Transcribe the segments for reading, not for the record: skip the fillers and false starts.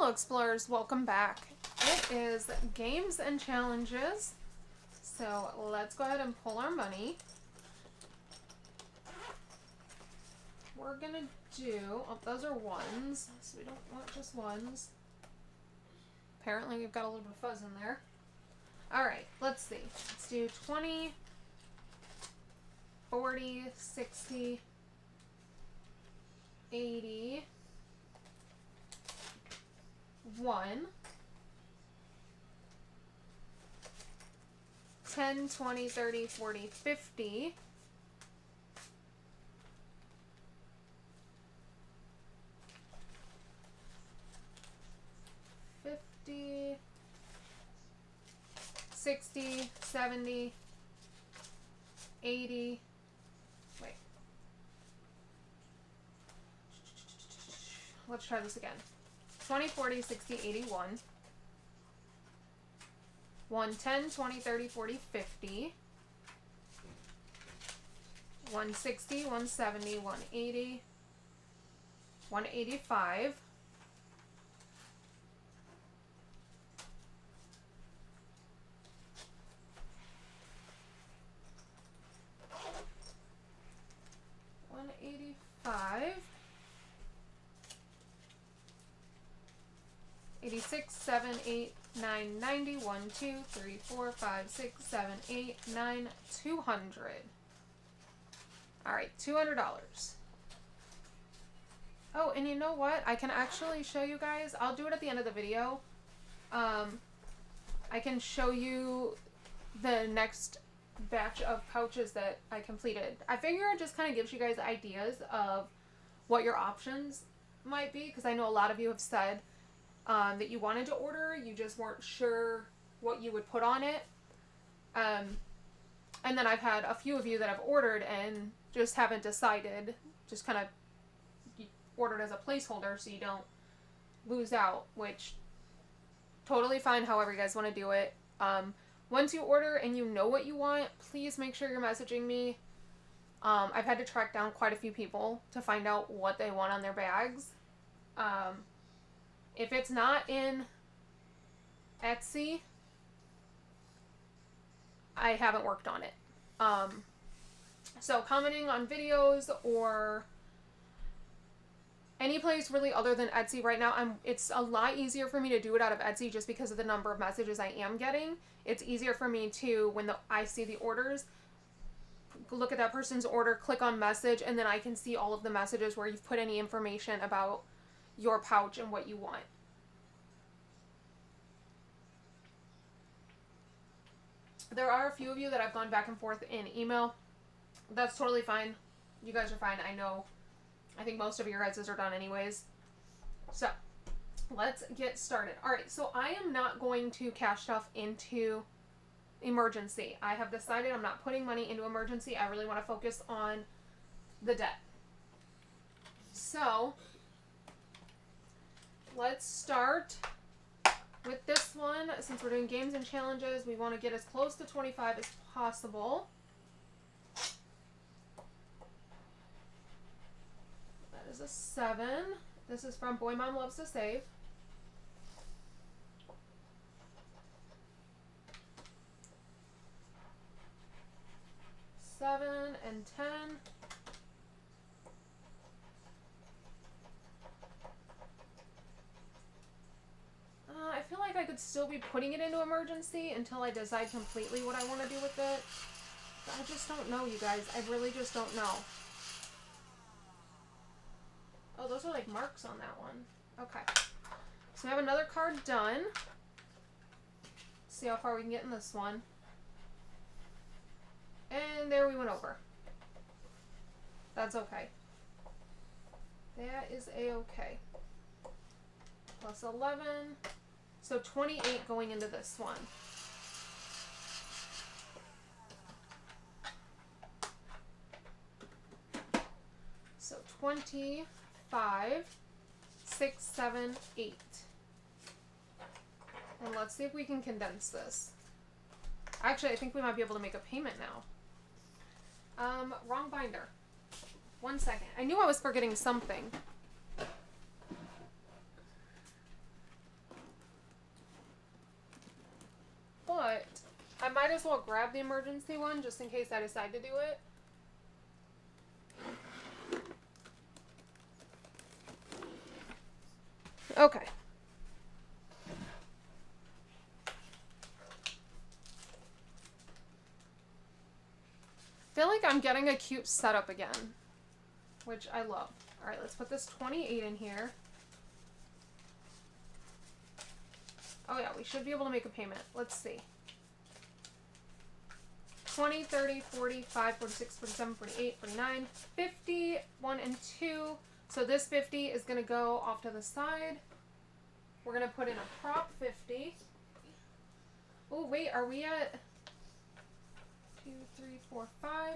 Hello explorers, welcome back. It is games and challenges. So let's go ahead and pull our money. We're gonna do, oh, those are ones, so we don't want just ones. Apparently we've got a little bit of fuzz in there. Alright, let's see. Let's do 20, 40, 60, 80, 1, 10, 20, 30, 40, 50, 50, 60, 70, 80, wait. Let's try this again. 20, 40, 60, 81. 1, 10, 20, 30, 40, 50. 160, 170, 180. 185. 185. 86, 7, 8, 9, 90, 1, 2, 3, 4, 5, 6, 7, 8, 9, 200. Alright, $200. Oh, and you know what? I can actually show you guys. I'll do it at the end of the video. I can show you the next batch of pouches that I completed. I figure it just kind of gives you guys ideas of what your options might be, because I know a lot of you have said that you wanted to order, you just weren't sure what you would put on it. And then I've had a few of you that have ordered and just haven't decided, just kind of ordered as a placeholder so you don't lose out, which totally fine however you guys want to do it. Once you order and you know what you want, please make sure you're messaging me. I've had to track down quite a few people to find out what they want on their bags. If it's not in Etsy, I haven't worked on it. So commenting on videos or any place really other than Etsy right now, it's a lot easier for me to do it out of Etsy just because of the number of messages I am getting. It's easier for me to, when I see the orders, look at that person's order, click on message, and then I can see all of the messages where you've put any information about your pouch and what you want. There are a few of you that I've gone back and forth in email. That's totally fine. You guys are fine. I know. I think most of your guys are done anyways. So, let's get started. Alright, so I am not going to cash stuff into emergency. I have decided I'm not putting money into emergency. I really want to focus on the debt. So, let's start with this one. Since we're doing games and challenges, we want to get as close to 25 as possible. That is a 7. This is from Boy Mom Loves to Save. Seven and 10. I feel like I could still be putting it into emergency until I decide completely what I want to do with it. But I just don't know, you guys. I really just don't know. Oh, those are like marks on that one. Okay. So we have another card done. See how far we can get in this one. And there we went over. That's okay. That is a-okay. Plus 11. So 28 going into this one. So 25, 6, 7, 8. And let's see if we can condense this. Actually, I think we might be able to make a payment now. Wrong binder. 1 second. I knew I was forgetting something. might as well grab the emergency one just in case I decide to do it. Okay. I feel like I'm getting a cute setup again, which I love. All right, let's put this 28 in here. Oh yeah, we should be able to make a payment. Let's see. 20, 30, 45, 46, 47, 48, 49, 50, 1 and 2. So this 50 is going to go off to the side. We're going to put in a prop 50. Oh, wait, are we at 2, 3, 4, 5?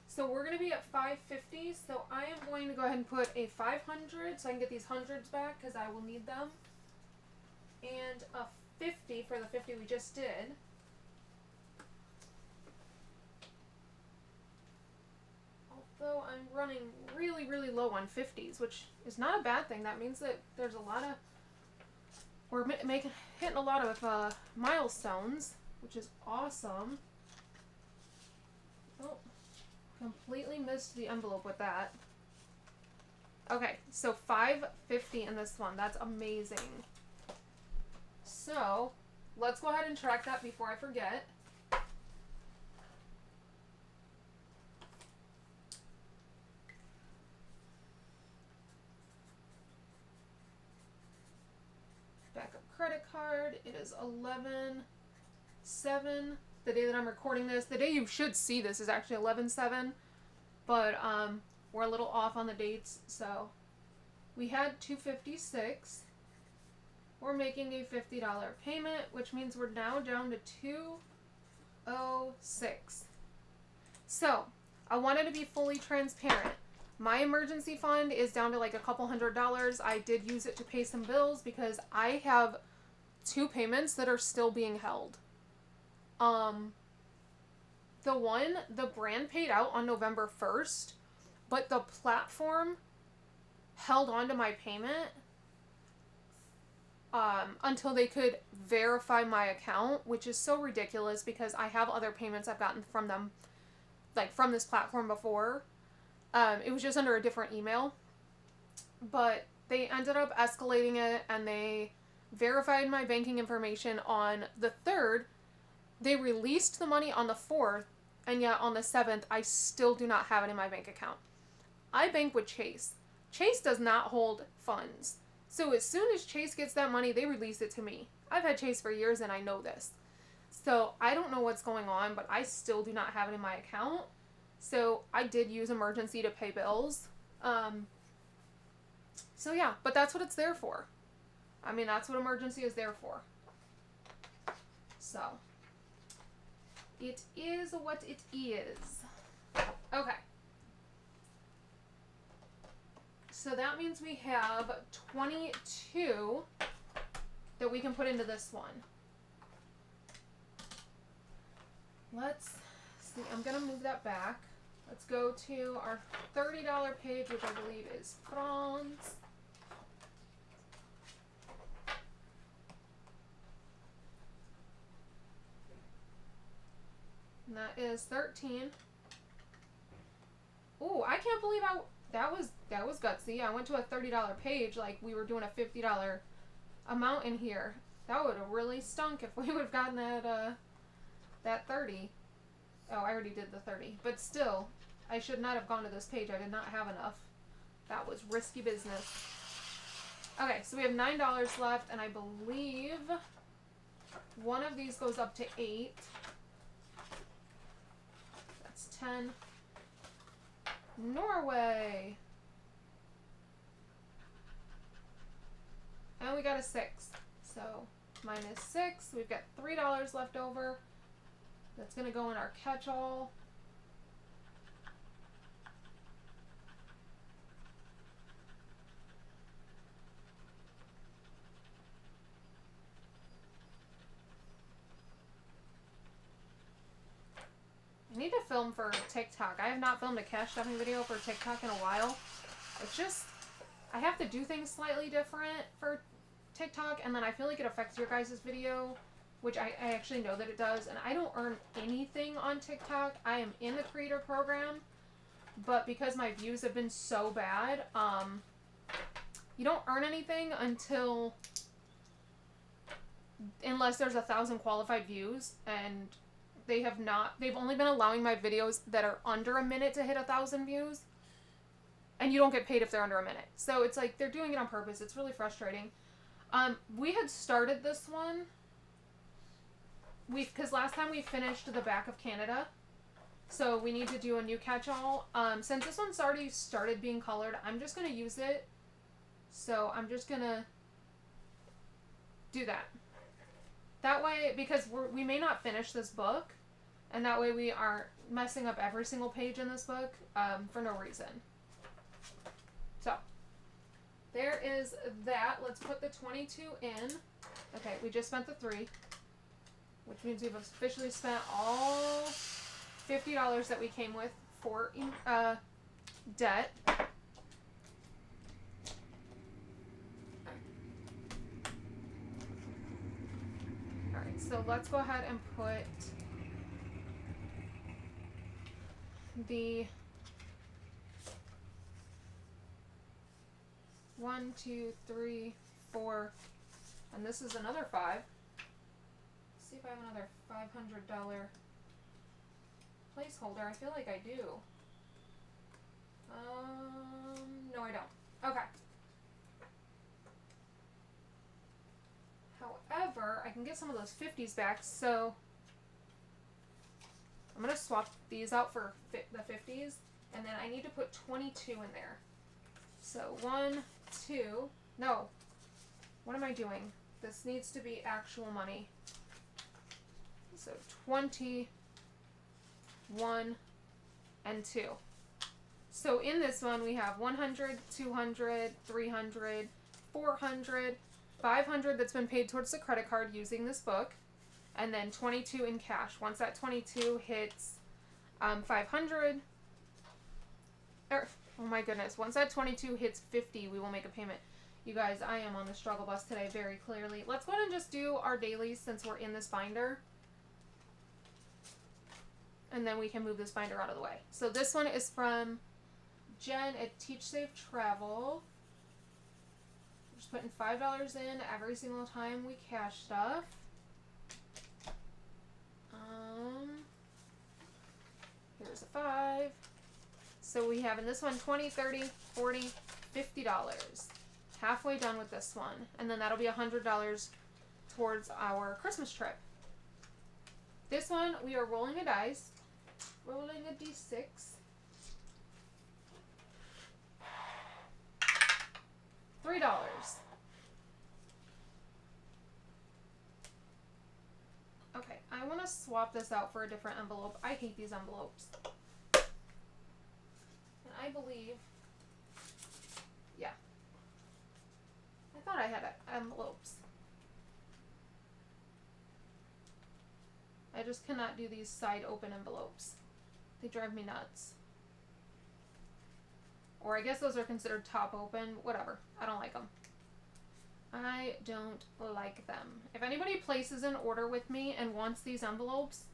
So we're going to be at 550. So I am going to go ahead and put a 500 so I can get these hundreds back because I will need them. And a 50 for the 50 we just did. Although I'm running really, really low on 50s, which is not a bad thing. That means that there's a lot of... We're hitting a lot of milestones, which is awesome. Oh, completely missed the envelope with that. Okay, so 550 in this one. That's amazing. So, let's go ahead and track that before I forget. Backup credit card. It is 11/7. The day that I'm recording this. The day you should see this is actually 11/7. But we're a little off on the dates. So, we had $256. We're making a $50 payment, which means we're now down to $206. So, I wanted to be fully transparent. My emergency fund is down to like a couple $100s. I did use it to pay some bills because I have 2 payments that are still being held. The brand paid out on November 1st, but the platform held on to my payment until they could verify my account, which is so ridiculous because I have other payments I've gotten from them, like from this platform before. It was just under a different email, but they ended up escalating it and they verified my banking information on the 3rd. They released the money on the 4th, and yet on the 7th, I still do not have it in my bank account. I bank with Chase. Chase does not hold funds. So as soon as Chase gets that money, they release it to me. I've had Chase for years and I know this. So I don't know what's going on, but I still do not have it in my account. So I did use emergency to pay bills. So yeah, but that's what it's there for. I mean, that's what emergency is there for. So it is what it is. Okay. So that means we have 22 that we can put into this one. Let's see. I'm going to move that back. Let's go to our $30 page, which I believe is France. And that is 13. Ooh, I can't believe that was gutsy. I went to a $30 page like we were doing a $50 amount in here. That would have really stunk if we would have gotten that 30. Oh, I already did the 30. But still, I should not have gone to this page. I did not have enough. That was risky business. Okay, so we have $9 left, and I believe one of these goes up to 8. That's 10. Norway. And we got a 6. So minus 6. We've got $3 left over. That's going to go in our catch-all. I need to film for TikTok. I have not filmed a cash stuffing video for TikTok in a while. It's just, I have to do things slightly different for TikTok, and then I feel like it affects your guys' video. which I actually know that it does, and I don't earn anything on TikTok. I am in the creator program, but because my views have been so bad, you don't earn anything unless there's 1,000 qualified views, and they've only been allowing my videos that are under a minute to hit 1,000 views, and you don't get paid if they're under a minute. So it's like they're doing it on purpose. It's really frustrating. We had started this one because last time we finished the back of Canada, so we need to do a new catch-all. Since this one's already started being colored, I'm just gonna use it. So I'm just gonna do that. That way, because we may not finish this book, and that way we aren't messing up every single page in this book for no reason. So, there is that. Let's put the 22 in. Okay, we just spent the 3, which means we've officially spent all $50 that we came with for debt. Alright, so let's go ahead and put the 1, 2, 3, 4, and this is another 5. Let's see if I have another $500 placeholder. I feel like I do. No, I don't. Okay. However, I can get some of those 50s back, so I'm going to swap these out for the 50s, and then I need to put 22 in there. So 1, 2, no, what am I doing? This needs to be actual money. So 20, 1, and 2. So in this one we have 100, 200, 300, 400, 500 that's been paid towards the credit card using this book, and then 22 in cash. Once that 22 hits 500, oh my goodness, once that 22 hits 50, we will make a payment. You guys, I am on the struggle bus today very clearly. Let's go ahead and just do our dailies since we're in this binder. And then we can move this binder out of the way. So this one is from Jen at Teach Safe Travel. Just putting $5 in every single time we cash stuff. Here's a 5. So we have in this one $20, $30, $40, $50. Halfway done with this one. And then that'll be $100 towards our Christmas trip. This one, we are rolling a dice. Rolling a d6. $3. Okay, I want to swap this out for a different envelope. I hate these envelopes. And I believe, yeah. I thought I had envelopes. I just cannot do these side open envelopes. They drive me nuts. Or I guess those are considered top open. Whatever. I don't like them. I don't like them. If anybody places an order with me and wants these envelopes,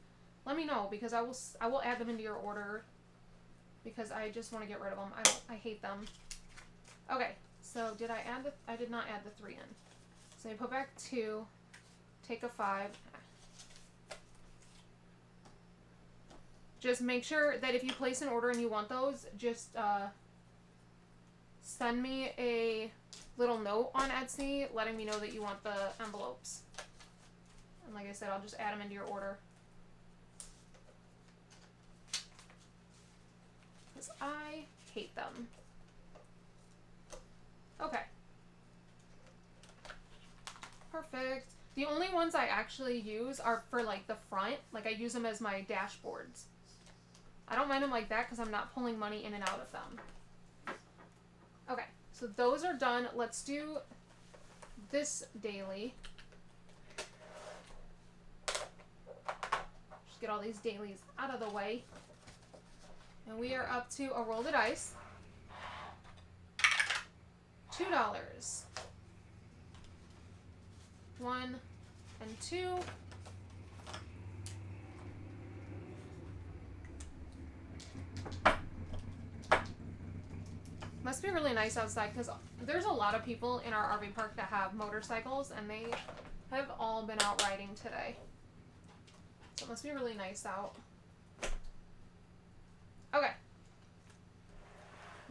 let me know, because I will add them into your order, because I just want to get rid of them. I hate them. Okay. So did I add I did not add the 3 in. So I put back 2, take a 5. Just make sure that if you place an order and you want those, just send me a little note on Etsy letting me know that you want the envelopes. And like I said, I'll just add them into your order. Because I hate them. Okay. Perfect. The only ones I actually use are for like the front. Like I use them as my dashboards. I don't mind them like that because I'm not pulling money in and out of them. Okay, so those are done. Let's do this daily. Just get all these dailies out of the way. And we are up to a roll the dice. $2. 1 and 2. must be really nice outside because there's a lot of people in our RV park that have motorcycles and they have all been out riding today. So it must be really nice out. Okay.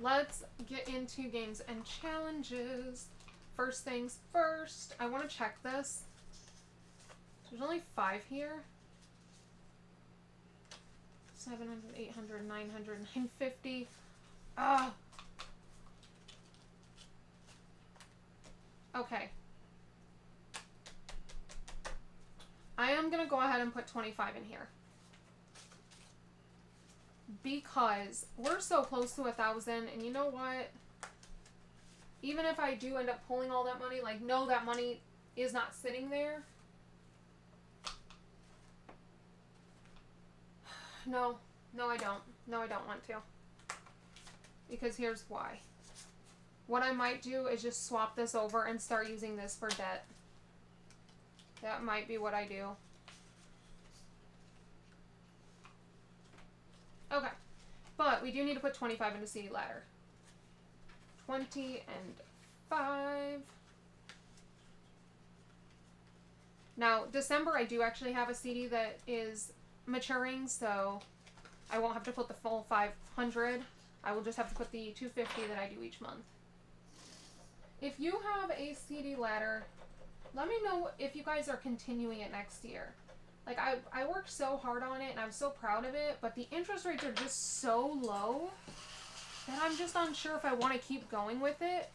Let's get into games and challenges. First things first, I want to check this. There's only 5 here. 700, 800, 900, 950. Okay. I am going to go ahead and put 25 in here. Because we're so close to 1,000, and you know what? Even if I do end up pulling all that money, like, no, that money is not sitting there. No, I don't. No, I don't want to. Because here's why. What I might do is just swap this over and start using this for debt. That might be what I do. Okay. But we do need to put 25 into CD ladder. 20 and 5. Now, December I do actually have a CD that is maturing, so I won't have to put the full 500. I will just have to put the 250 that I do each month. If you have a CD ladder, let me know if you guys are continuing it next year. Like, I worked so hard on it, and I'm so proud of it, but the interest rates are just so low that I'm just unsure if I want to keep going with it.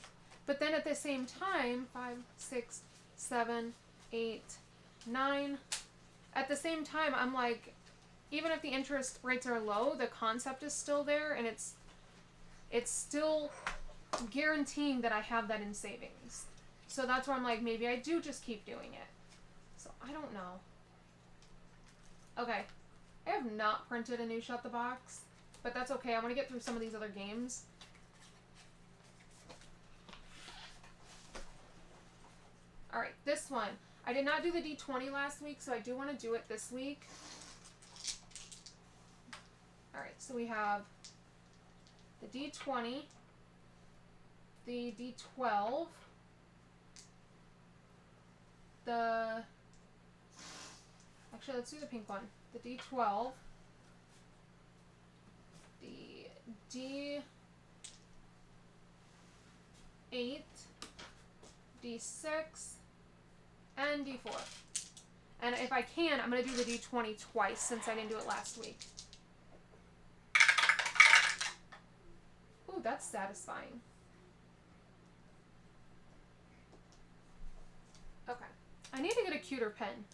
But then at the same time, 5, 6, 7, 8, 9, at the same time, I'm like, even if the interest rates are low, the concept is still there, and it's still guaranteeing that I have that in savings. So that's why I'm like, maybe I do just keep doing it. So I don't know. Okay. I have not printed a new Shut the Box, but that's okay. I want to get through some of these other games. Alright, this one. I did not do the D20 last week, so I do want to do it this week. Alright, so we have the D20, the D12, actually, let's do the pink one. The D12, the D8, D6, and D4. And if I can, I'm going to do the D20 twice since I didn't do it last week. Ooh, that's satisfying. Okay. I need to get a cuter pen.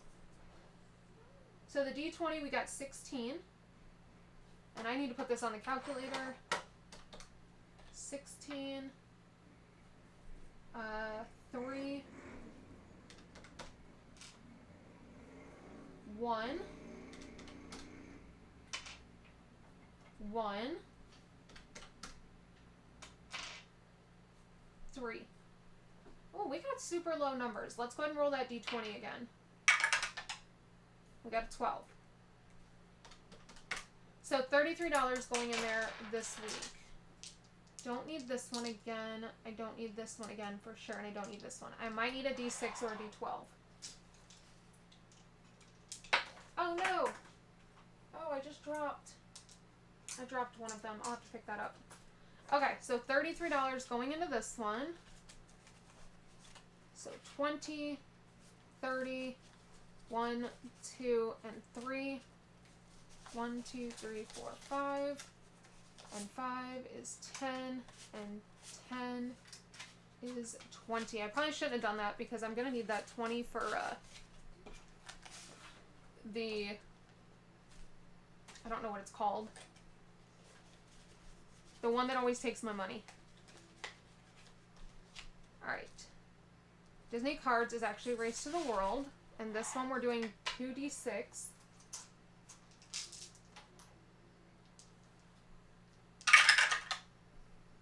So the D20, we got 16. And I need to put this on the calculator. 16. 3. 1. 1. 3. Oh, we got super low numbers. Let's go ahead and roll that D20 again. We got a 12. So $33 going in there this week. Don't need this one again. I don't need this one again for sure, and I don't need this one. I might need a D6 or a D12. Oh no! Oh, I just dropped. I dropped one of them. I'll have to pick that up. Okay, so $33 going into this one. So 20, 30, 1, 2, and 3. 1, 2, 3, 4, 5. And 5 is 10. And 10 is 20. I probably shouldn't have done that because I'm going to need that 20 for the... I don't know what it's called. The one that always takes my money. Alright. Disney Cards is actually Race to the World. And this one we're doing 2d6.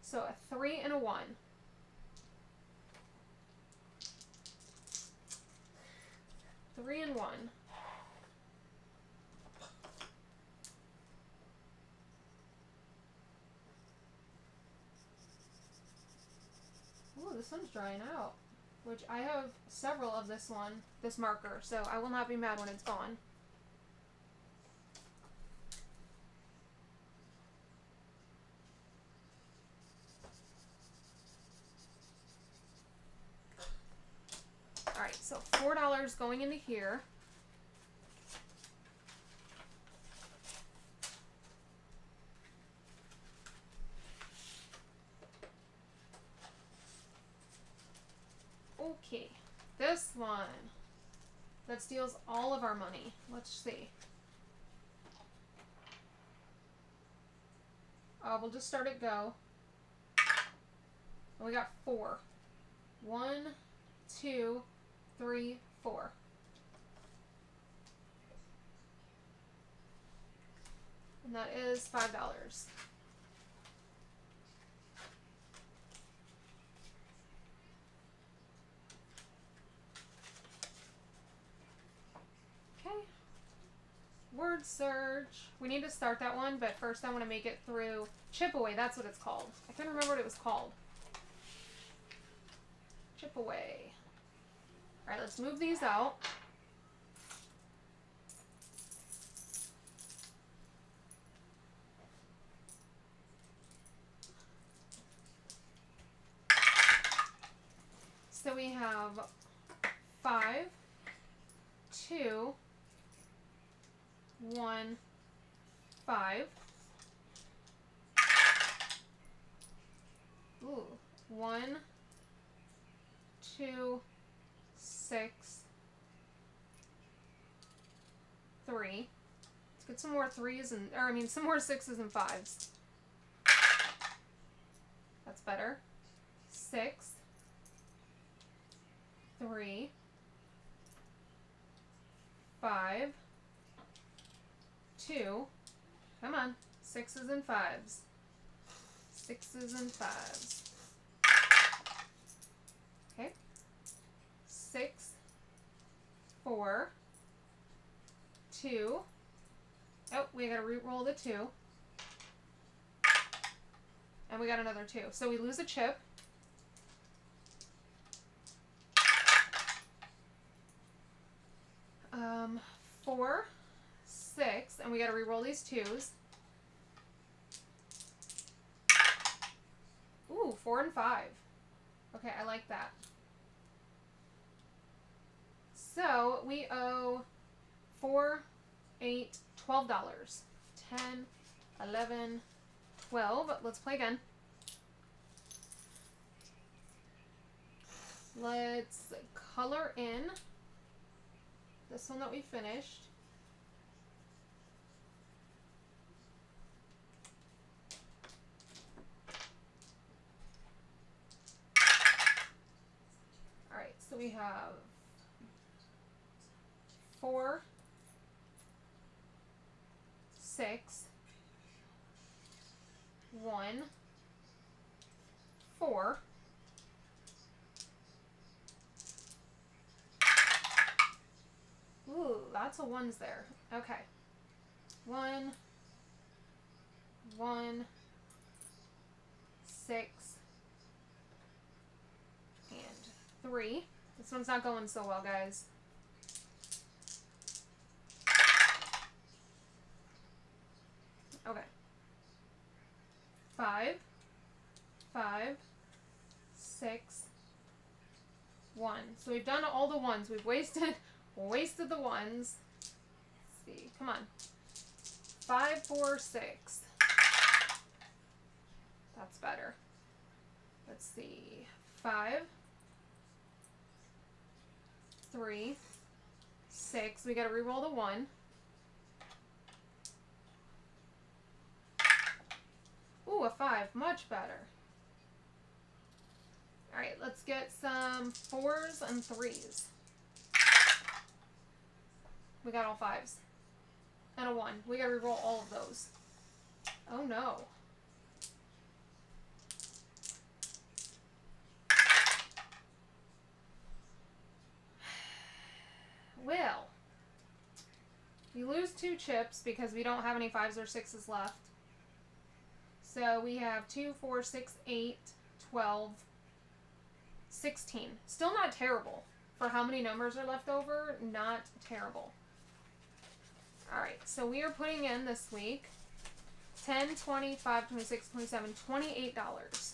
So a 3 and a 1. Three and 1. this one's drying out. Which I have several of this marker, so I will not be mad when it's gone. Alright, so $4 going into here. Okay, this one that steals all of our money. Let's see. We'll just start at go. And we got 4. 1, 2, 3, 4. And that is $5. Okay. Word search. We need to start that one, but first I want to make it through chip away. That's what it's called. I couldn't remember what it was called. Chip away. Alright, let's move these out. So we have 5, 2, 1, 5. Ooh, 1, 2, 6, 3. Let's get some more 3s and, some more 6s and 5s. That's better. 6, 3, 5, 2. Come on, 6s and 5s. 6s and 5s. Okay. 6, 4, 2. Oh, we gotta re-roll the 2. And we got another 2. So we lose a chip. Um, 4, 6, and we gotta re-roll these 2s. Ooh, 4 and 5. Okay, I like that. So we owe $4, $8, $12. 10, 11, 12. Let's play again. Let's color in this one that we finished. Alright, so we have 4, 6, 1, 4. Ooh, lots of 1s there. Okay. 1, 1, 6, and 3. This one's not going so well, guys. Okay. 5, 5, 6, 1. So we've done all the 1s. We've wasted the 1s. Let's see. Come on. 5, 4, 6. That's better. Let's see. 5, 3, 6. We got to re-roll the 1. Ooh, a 5. Much better. Alright, let's get some 4s and 3s. We got all 5s. And a 1. We gotta re-roll all of those. Oh no. Well, we lose 2 chips because we don't have any 5s or 6s left. So we have 2, 4, 6, 8, 12. 16. Still not terrible. For how many numbers are left over, not terrible. Alright, so we are putting in this week 10, 25, 26, 27, $28.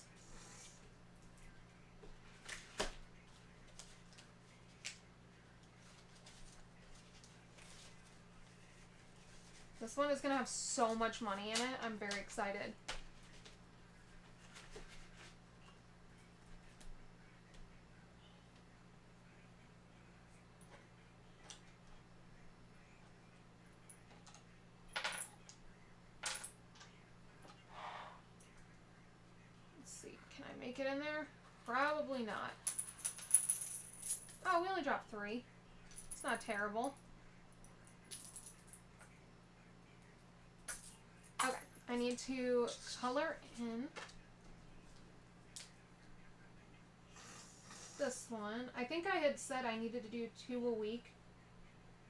This one is going to have so much money in it. I'm very excited. Let's see. Can I make it in there? Probably not. Oh, we only dropped 3. It's not terrible. Okay, I need to color in this one. I think I had said I needed to do 2 a week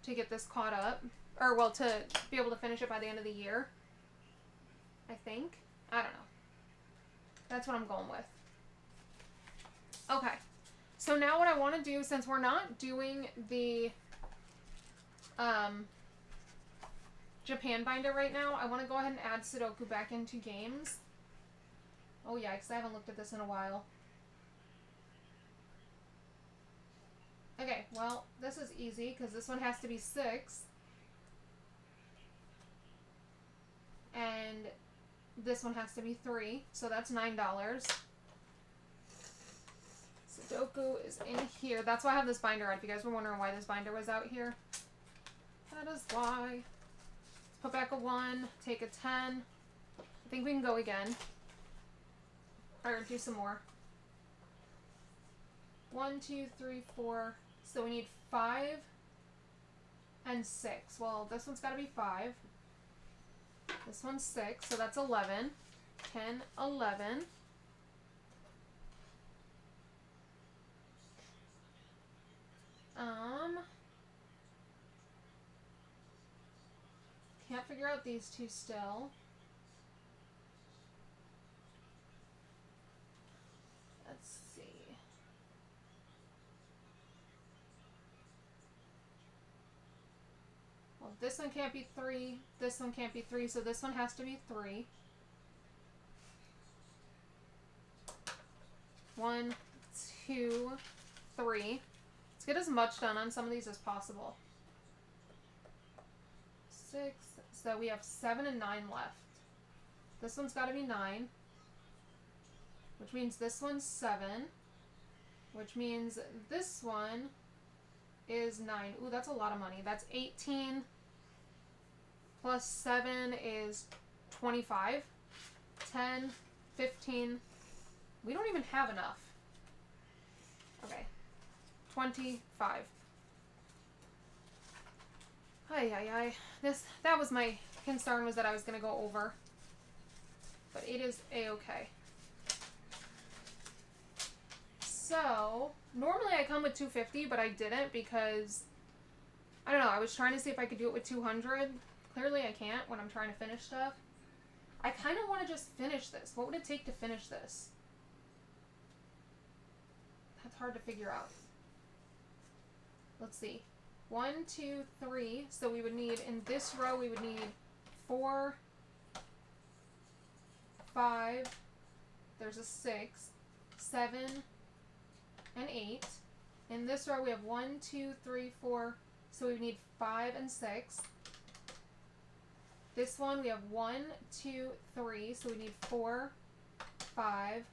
to get this caught up. Or, well, to be able to finish it by the end of the year. I think. I don't know. That's what I'm going with. Okay. So now what I want to do, since we're not doing the Japan binder right now, I want to go ahead and add Sudoku back into games. Oh yeah, because I haven't looked at this in a while. Okay, well, this is easy because this one has to be 6. And this one has to be 3, so that's $9. Sudoku is in here. That's why I have this binder out. If you guys were wondering why this binder was out here, that is why. Let's put back a 1, take a 10. I think we can go again. Or do some more. 1, 2, 3, 4. So we need 5 and 6. Well, this one's got to be 5. This one's 6, so that's 11. 10, 11. Can't figure out these two still. Let's see. Well, this one can't be 3. This one can't be 3, so this one has to be 3. 1, 2, 3. Let's get as much done on some of these as possible. 6. So we have 7 and 9 left. This one's got to be 9. Which means this one's 7. Which means this one is 9. Ooh, that's a lot of money. That's 18. Plus 7 is 25. 10, 15. We don't even have enough. Okay. 25. Ay. That was my concern, was that I was going to go over. But it is a-okay. So, normally I come with 250, but I didn't because, I don't know, I was trying to see if I could do it with 200. Clearly I can't when I'm trying to finish stuff. I kind of want to just finish this. What would it take to finish this? That's hard to figure out. Let's see. 1, 2, 3. So we would need, in this row, we would need 4, 5. There's a 6, 7, and 8. In this row, we have 1, 2, 3, 4. So we need 5 and 6. This one, we have 1, 2, 3. So we need 4, 5,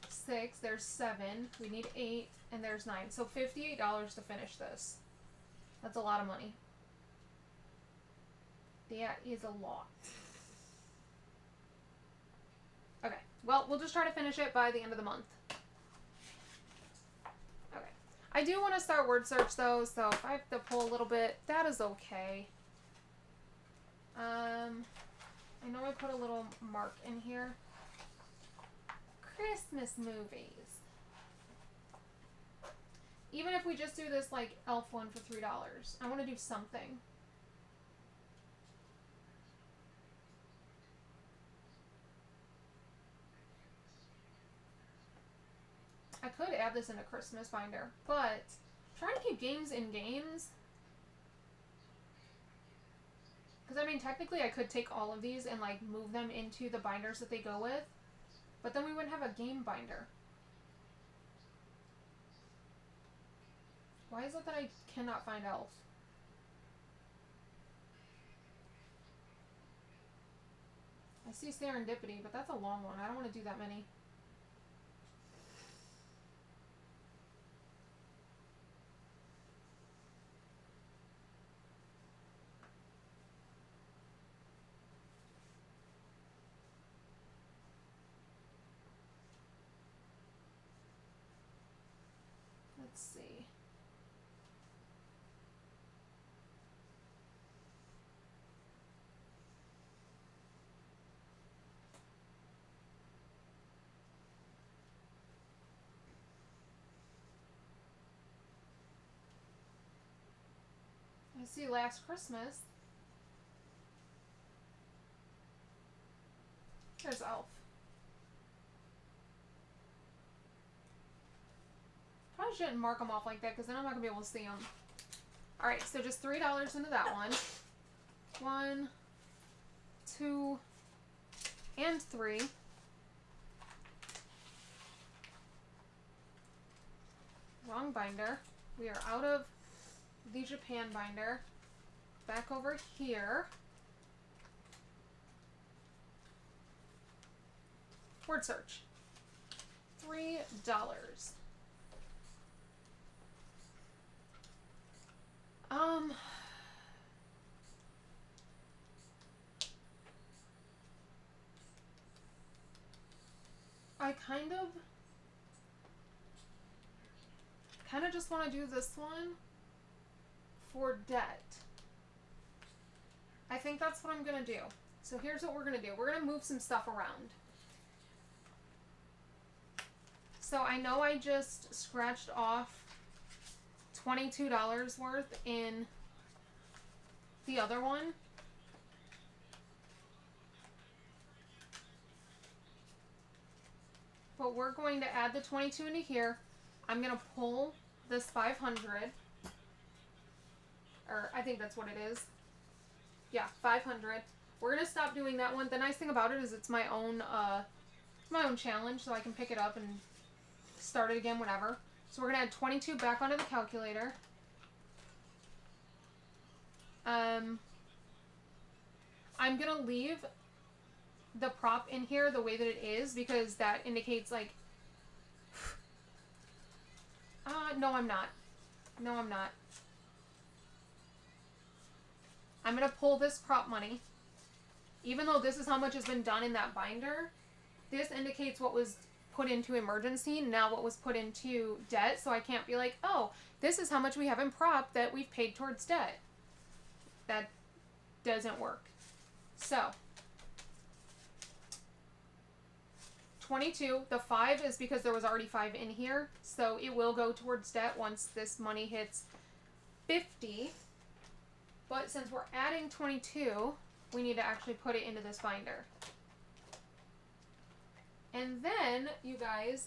6. There's 7. We need 8. And there's 9. So $58 to finish this. That's a lot of money. That is a lot. Okay. Well, we'll just try to finish it by the end of the month. Okay. I do want to start word search though, so if I have to pull a little bit, that is okay. I know I put a little mark in here. Christmas movies. Even if we just do this, like, elf one for $3. I want to do something. I could add this in a Christmas binder, but trying to keep games in games. Because, I mean, technically I could take all of these and, like, move them into the binders that they go with. But then we wouldn't have a game binder. Why is it that I cannot find Elf? I see Serendipity, but that's a long one. I don't want to do that many. Let's see. I see Last Christmas. There's Elf. Probably shouldn't mark them off like that because then I'm not going to be able to see them. Alright, so just $3 into that one. 1, 2, and 3. Wrong binder. We are out of the Japan binder. Back over here. Word search. $3. I kind of just want to do this one for debt. I think that's what I'm going to do. So here's what we're going to do. We're going to move some stuff around. So I know I just scratched off $22 worth in the other one. But we're going to add the 22 into here. I'm going to pull this 500. Or I think that's what it is. Yeah, 500. We're going to stop doing that one. The nice thing about it is it's my own challenge, so I can pick it up and start it again whenever. So we're going to add 22 back onto the calculator. I'm going to leave the prop in here the way that it is because that indicates like... no I'm not. No I'm not. I'm going to pull this prop money. Even though this is how much has been done in that binder, this indicates what was put into emergency, now what was put into debt, so I can't be like, oh, this is how much we have in prop that we've paid towards debt. That doesn't work. So, 22, the 5 is because there was already 5 in here, so it will go towards debt once this money hits 50. But since we're adding 22, we need to actually put it into this binder. And then, you guys,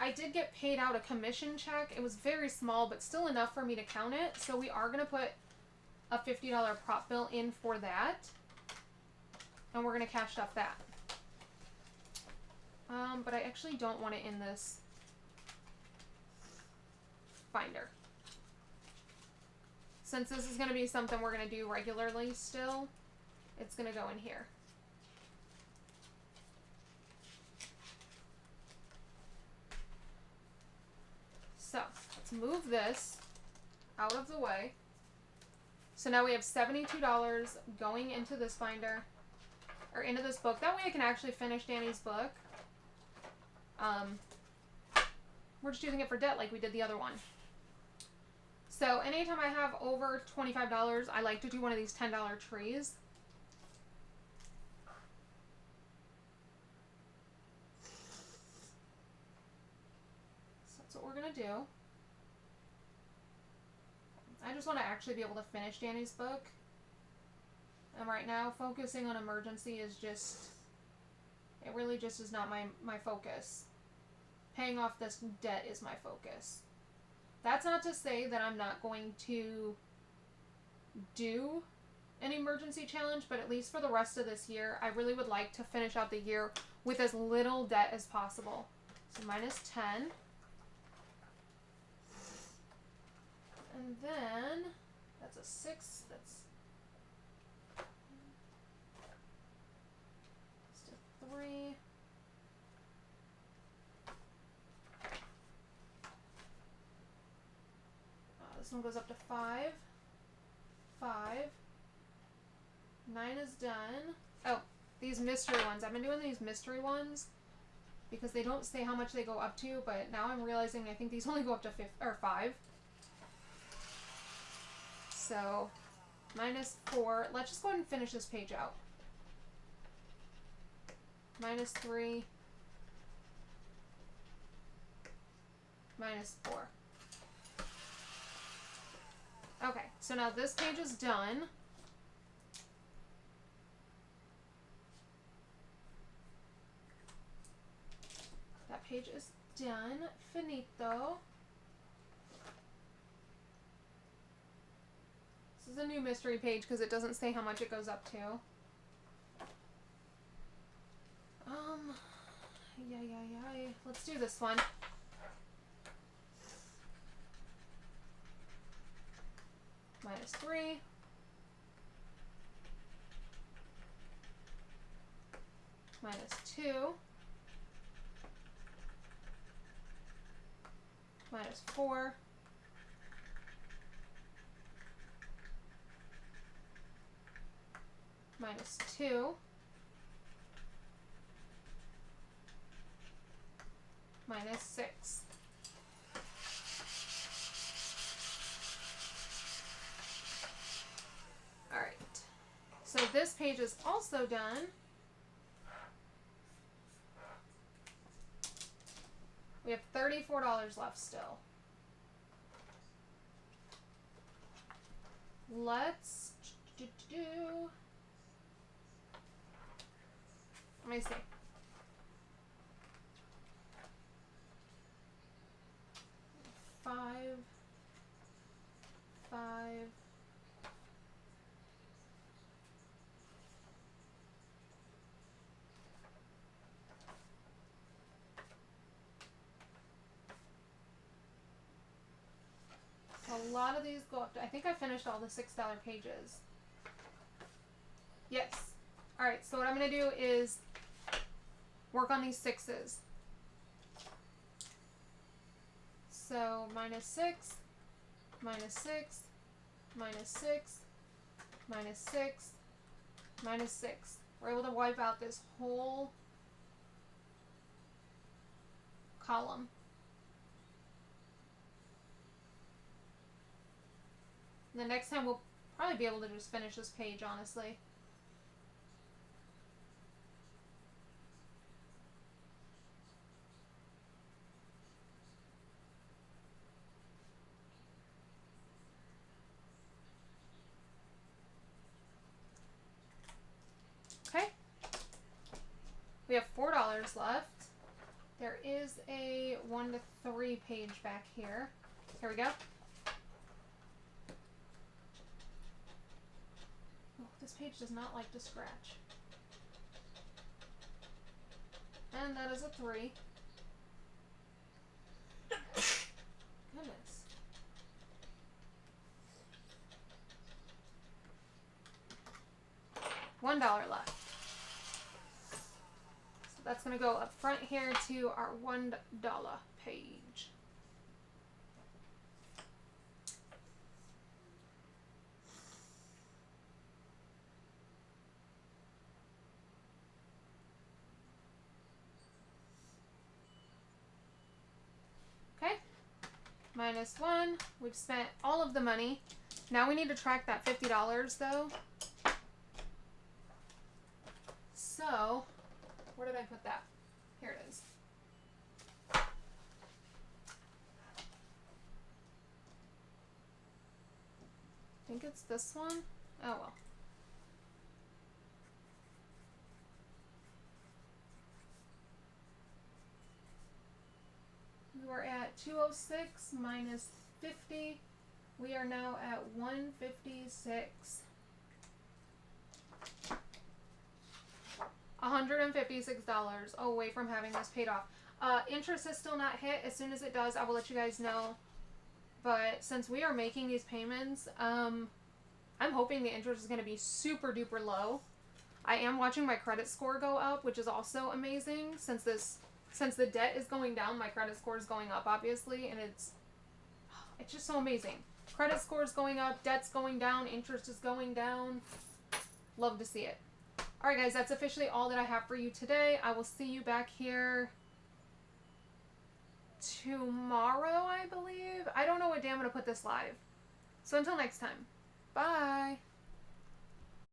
I did get paid out a commission check. It was very small, but still enough for me to count it. So we are going to put a $50 prop bill in for that. And we're going to cash stuff that. But I actually don't want it in this binder. Since this is going to be something we're going to do regularly still, it's going to go in here. So, let's move this out of the way. So now we have $72 going into this binder, or into this book. That way I can actually finish Danny's book. We're just using it for debt like we did the other one. So anytime I have over $25, I like to do one of these $10 trees. So that's what we're going to do. I just want to actually be able to finish Danny's book. And right now, focusing on emergency is just... It really just is not my focus. paying off this debt is my focus. That's not to say that I'm not going to do an emergency challenge, but at least for the rest of this year, I really would like to finish out the year with as little debt as possible. So minus 10. And then, that's a 6, that's just a 3. This one goes up to 5. 5. 9 is done. Oh, these mystery ones. I've been doing these mystery ones because they don't say how much they go up to, but now I'm realizing I think these only go up to 5. So, minus 4. Let's just go ahead and finish this page out. Minus 3. Minus 4. Okay, so now this page is done. That page is done. Finito. This is a new mystery page because it doesn't say how much it goes up to. Yeah. Let's do this one. Minus 3. Minus 2. Minus 4. Minus 2. Minus 6. Alright. So this page is also done. We have $34 left still. Let's let me see. Five. A lot of these go up to, I think I finished all the $6 pages. Yes. Alright, so what I'm going to do is work on these 6s. So minus 6, minus 6, minus 6, minus 6, minus 6. We're able to wipe out this whole column. The next time we'll probably be able to just finish this page, honestly. Okay. We have $4 left. There is a 1 to 3 page back here. Here we go. This page does not like to scratch. And that is a 3. Goodness. $1 left. So that's going to go up front here to our $1 page. Minus 1. We've spent all of the money. Now we need to track that $50 though. So, where did I put that? Here it is. I think it's this one. Oh well. at 206 minus 50. We are now at 156. $156 away from having this paid off. Interest is still not hit. As soon as it does, I will let you guys know. But since we are making these payments, I'm hoping the interest is going to be super duper low. I am watching my credit score go up, which is also amazing. Since the debt is going down, my credit score is going up, obviously, and it's just so amazing. Credit score is going up, debt's going down, interest is going down. Love to see it. Alright guys, that's officially all that I have for you today. I will see you back here tomorrow, I believe. I don't know what day I'm going to put this live. So until next time, bye!